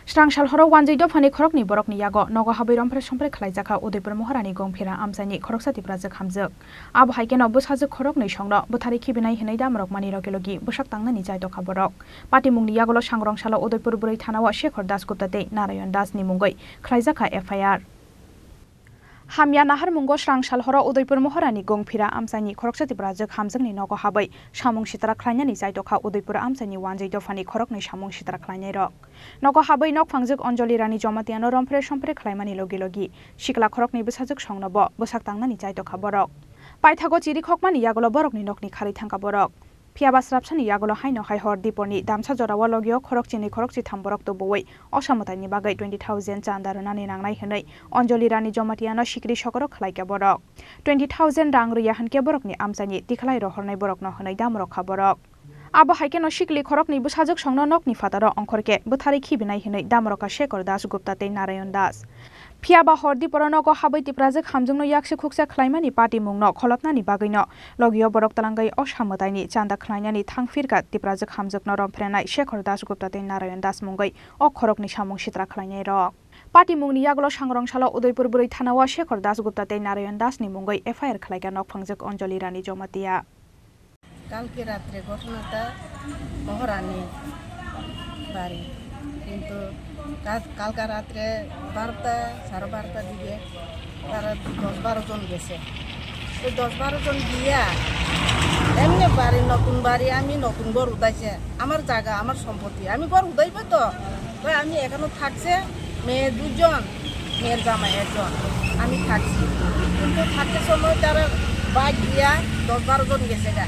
Srangsal horo wanjai do phani khorok ni borok ni yago nogo habai rompre sompre khlai jaka Udaipur Moharani gongphira amsani khorok sati prajak hamjak abo haikeno bosajak khorok ni songno bothari khibinai hinai damrok mani rogelogi bosak tangnani jai to khaborok pati mungni yagolo sangrongsalo Udaipur Burui Thanawa Shekhar Das Gupta tei Narayan Das ni mungoi khlai jaka FIR Hamya nahar mungo srangsal horo Udaipur Moharani gongphira amsani khoroksati prajak hamjakni nogo habai samung sitara khlainani jaitokha Udaipur amsani wanjai dofani khorokni samung sitara khlainai rok nogo habai nok phangjak Anjali Rani Jomatiano rompre sompre khlaimani logi logi sikla khorokni bwsajak songnobo bwsak tangnani jaitokha borok paithago chiri khokmani yagolo borokni nokni khari thangka borok Phiaba srapsani yagolo haino hai hor diponi damsa jorawa logio khorokchini khorokchi thamborok to boi osamotani bagai 20,000 chanda runani nangnai hinai Anjali Rani Jomatiano sikri sokoro khlaika borok 20,000 rang ruya hanke borokni amsani tikhlai rohornai borok no hinai damrok khaborok abo haikeno sikli khorokni bwsajak songno nokni fataro ongkhorke bwthari khibinai hinai damroka Shekhar Das Gupta tei Narayan Das Phiaba hordi poronogo habai tiprajak hamjungno yakse khuksa khlaimani party mungno kholopnani bagino logio borok talangai osamataini chanda khlainani thangfirka tiprajak hamjakno romprenai Shekhar Das Gupta tei Narayan Das mungai o khorokni samung sitra khlainai rok party mungni yagolo sangrongsalo Udaipur Burui Thanawa Shekhar Das Gupta tei Narayan Das ni mungai FIR khlaika nok phangjak Anjali Rani Jomatia কালকে রাত্রে ঘটনাটা মহারানী বাড়ি কিন্তু কালকা রাত্রে 12টা সাড়ে 12টার দিকে তারা 10-12 জন গেছে তো 10-12 জন গিয়া এমনি বাড়ি নতুন বাড়ি আমি নতুন ঘর উদাইছে আমার জায়গা আমার সম্পত্তি আমি ঘর উদাইব তো তাই আমি এখানে থাকছে মেয়ে 2 জন মেয়ের জামাই 1 জন আমি থাকছি কিন্তু থাকতে সময় তারা বাইক দিয়া 10-12 জন গেছে গা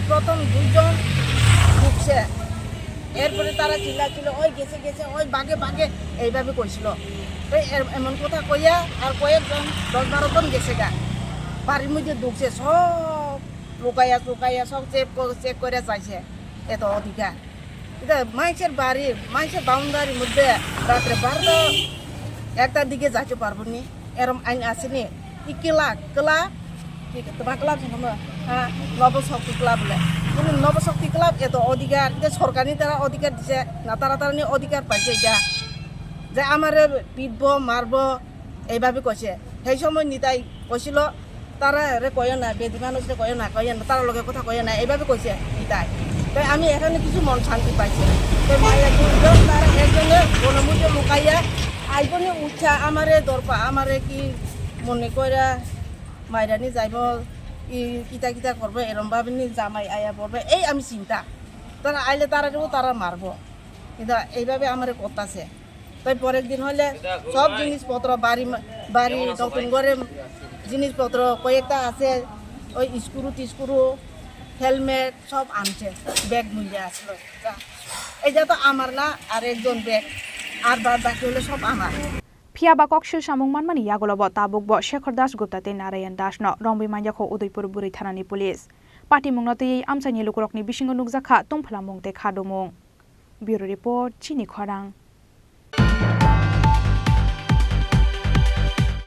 প্রথম 2 জন ঢুকছে এরপরে তারা চিল্লাচ্ছিল ওই গেছে গেছে ওই বাগে বাগে এইভাবে কইছিল তো এমন কথা কইয়া আর কয়েকজন 10-12 জন গেছে গা বাড়ির মধ্যে ঢুকছে সব লুকাইয়া সব চেক করে চাইছে এত অধিকার এটা মাইসের বাড়ি মাইসের বাউন্ডারির মধ্যে রাত্রে 12টার দিকে যাইতে পারবো নি এরম আইন আসেনি কি ক্লাব তোমার ক্লাব হ্যাঁ নবশক্তি ক্লাব বলে কিন্তু নবশক্তি ক্লাব এত অধিকার সরকারি তারা অধিকার দিছে না তারা অধিকার পাইছে এটা যে আমার পিটব মারব এইভাবে কইছে সেই সময় নিতাই কইছিল তারা কয় না বেদি মানুষরে কয় না তার লগে কথা কয় না এইভাবে কইছে নিতাই তাই আমি এখানে কিছু মন শান্তি পাইছি তো মাইয়া 2 জন তারা একজনে বনমুজে লুকাইয়া আইবনে উঠা আমারে দরপা আমারে কি মনে কইরা মাইরানি যাইব কিতা কিতা করবে এরম ভাবে নি জামাই আয়া পড়বে এই আমি চিন্তা তারা আইলে তারা মারবো কিন্তু এইভাবে আমার করতেছে তাই পরের দিন হলে সব জিনিসপত্র বাড়ি নতুন ঘরে জিনিসপত্র কয়েকটা আছে ওই স্ক্রু হেলমেট সব আনছে ব্যাগ মূল্যে আসলো এইটা তো আমার না আর একজন ব্যাগ আর বাকি হলে সব আমার Phiaba kokshil samung manmani yagolobo tabukbo Shekhar Das Gupta tei Narayan Das no rongbi manjakho Udaipur Burui Thanani police party mungno tei amsani lukurokni bisingo nukjakha tungphla mung te khadumung bureau report chini khorang